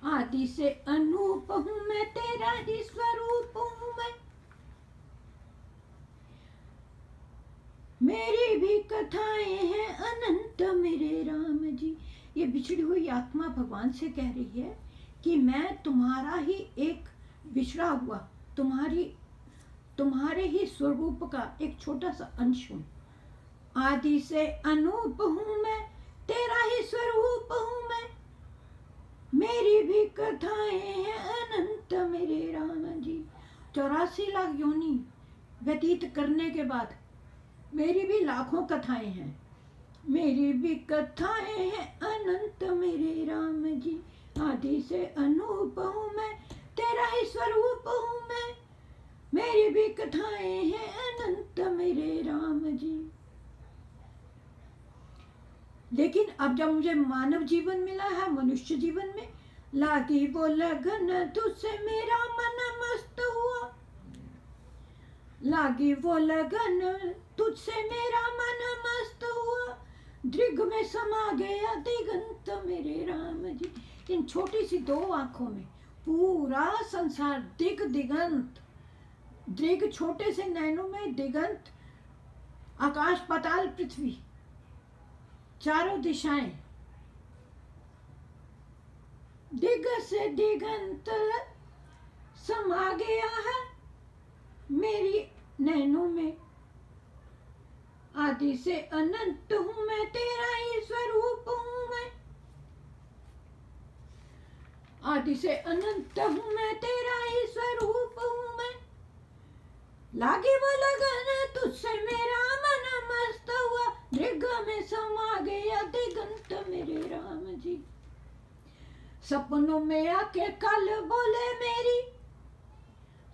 आदि से अनूप हूँ मैं, तेरा ही स्वरूप हूँ मैं। मेरी भी कथाएं हैं अनंत मेरे राम जी। ये बिछड़ी हुई आत्मा भगवान से कह रही है कि मैं तुम्हारा ही एक बिछड़ा हुआ, तुम्हारे ही स्वरूप का एक छोटा सा अंश हूँ। आदि से अनूप हूँ मैं, तेरा ही स्वरूप हूँ मैं। मेरी भी कथाएं हैं अनंत मेरे राम जी। 84 लाख योनि व्यतीत करने के बाद मेरी भी लाखों कथाएं हैं। मेरी भी कथाएं हैं अनंत मेरे राम जी। आदि से अनूप हूँ मैं, तेरा ही स्वरूप हूँ मैं। मेरी भी कथाएं हैं अनंत मेरे राम जी। लेकिन अब जब मुझे मानव जीवन मिला है, मनुष्य जीवन में, लागी वो लगन तुझसे मेरा मन मस्त हुआ। लागी वो लगन तुझसे मेरा मन मस्त हुआ। दृग में समा गया दिगंत मेरे राम जी। इन छोटी सी 2 आंखों में पूरा संसार, दिग दिगंत, दृग छोटे से नैनों में, दिगंत आकाश पाताल पृथ्वी, चारों दिशाएं, दिग से दिगंत समा गया है मेरी नैनों में। आदि से अनंत हूँ मैं, तेरा ही स्वरूप हूँ मैं। आदि से अनंत हूँ मैं, तेरा ही स्वरूप हूँ मैं। लागे वो लगन तुझसे मेरा मन मस्त हुआ। दृग में समा गया दिगंत मेरे राम जी। सपनों में आके कल बोले मेरी,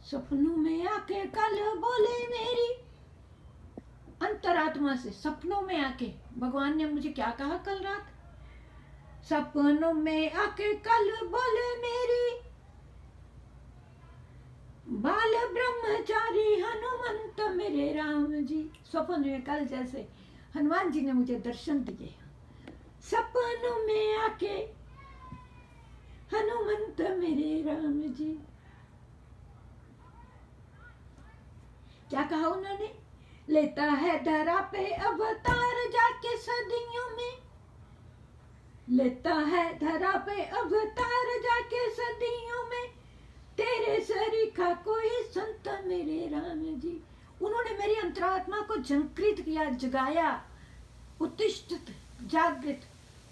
सपनों में आके कल बोले मेरी। अंतरात्मा से सपनों में आके भगवान ने मुझे क्या कहा कल रात? सपनों में आके कल बोले मेरी, बाल ब्रह्मचारी हनुमंत मेरे राम जी। स्वप्न में कल जैसे हनुमान जी ने मुझे दर्शन दिए, सपनों में आके हनुमंत मेरे राम जी। क्या कहा उन्होंने? लेता है धरा पे अवतार जाके सदियों में। लेता है धरा पे अवतार जाके सदियों में। तेरे सरीखा कोई संत मेरे राम जी। उन्होंने मेरी अंतरात्मा को झंकृत किया, जगाया। उत्तिष्ठत जागृत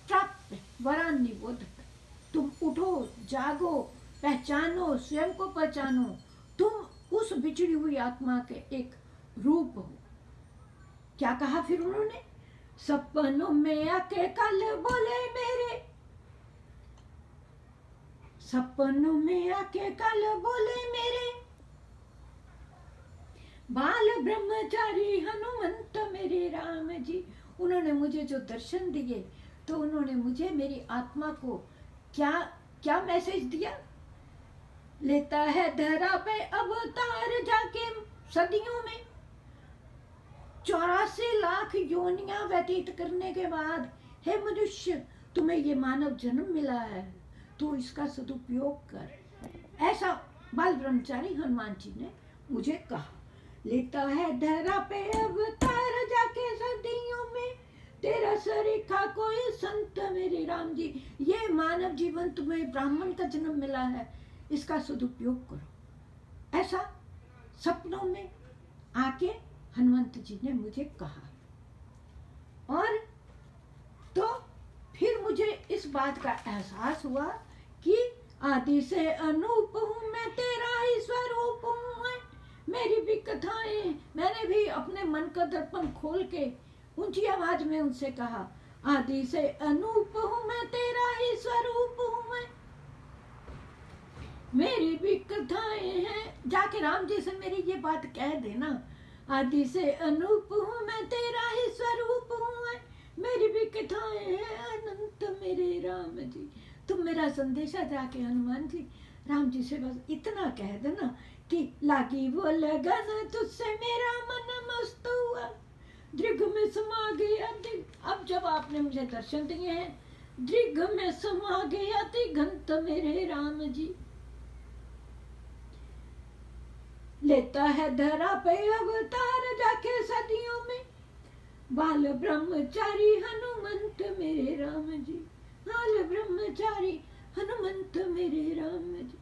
प्राप्त वरान निबोधक। तुम उठो, जागो, पहचानो, स्वयं को पहचानो। तुम उस बिछड़ी हुई आत्मा के एक रूप हो। क्या कहा फिर उन्होंने? सपनों में आके कल बोले मेरे, सपनों में आके कल बोले मेरे। बाल ब्रह्मचारी हनुमंत मेरे राम जी। उन्होंने मुझे जो दर्शन दिए, तो उन्होंने मुझे, मेरी आत्मा को क्या क्या मैसेज दिया? लेता है धरा पे अवतार जाके सदियों में। 84 लाख योनियां व्यतीत करने के बाद, हे मनुष्य, तुम्हें ये मानव जन्म मिला है, तो इसका सदुपयोग कर। ऐसा बाल ब्रह्मचारी हनुमान जी ने मुझे कहा। लेता है धरा पे अवतार जाके सदियों में। तेरा सरीखा कोई संत मेरे राम जी। ये मानव जीवन तुम्हें ब्राह्मण का जन्म मिला है, इसका सदुपयोग करो। ऐसा सपनों में आके हनुमंत जी ने मुझे कहा। और तो फिर मुझे इस बात का एहसास हुआ कि आदि से अनूप हूँ मैं, तेरा ही स्वरूप हूँ मैं। मेरी भी कथाएं, मैंने भी अपने मन का दर्पण खोल के ऊंची आवाज में उनसे कहा, आदि से अनूप हूँ मैं, तेरा ही स्वरूप हूँ मैं। मेरी भी कथाएं हैं। जाके राम जी से मेरी ये बात कह देना, आदि से अनूप हूँ मैं, तेरा ही स्वरूप हूँ मैं। मेरी भी कथाएं हैं अनंत मेरे राम जी। तुम मेरा संदेशा जाके हनुमान जी, राम जी से बस इतना कह देना कि लागी वो लगन तुझसे मेरा मन मस्त हुआ। दृग में समा गया दिग। अब जब आपने मुझे दर्शन दिए हैं, दृग में समा गया दिगंत मेरे राम जी। लेता है धरा पे अवतार जाके सदियों में, बाल ब्रह्मचारी हनुमंत मेरे राम जी। बाल ब्रह्मचारी हनुमंत मेरे राम जी।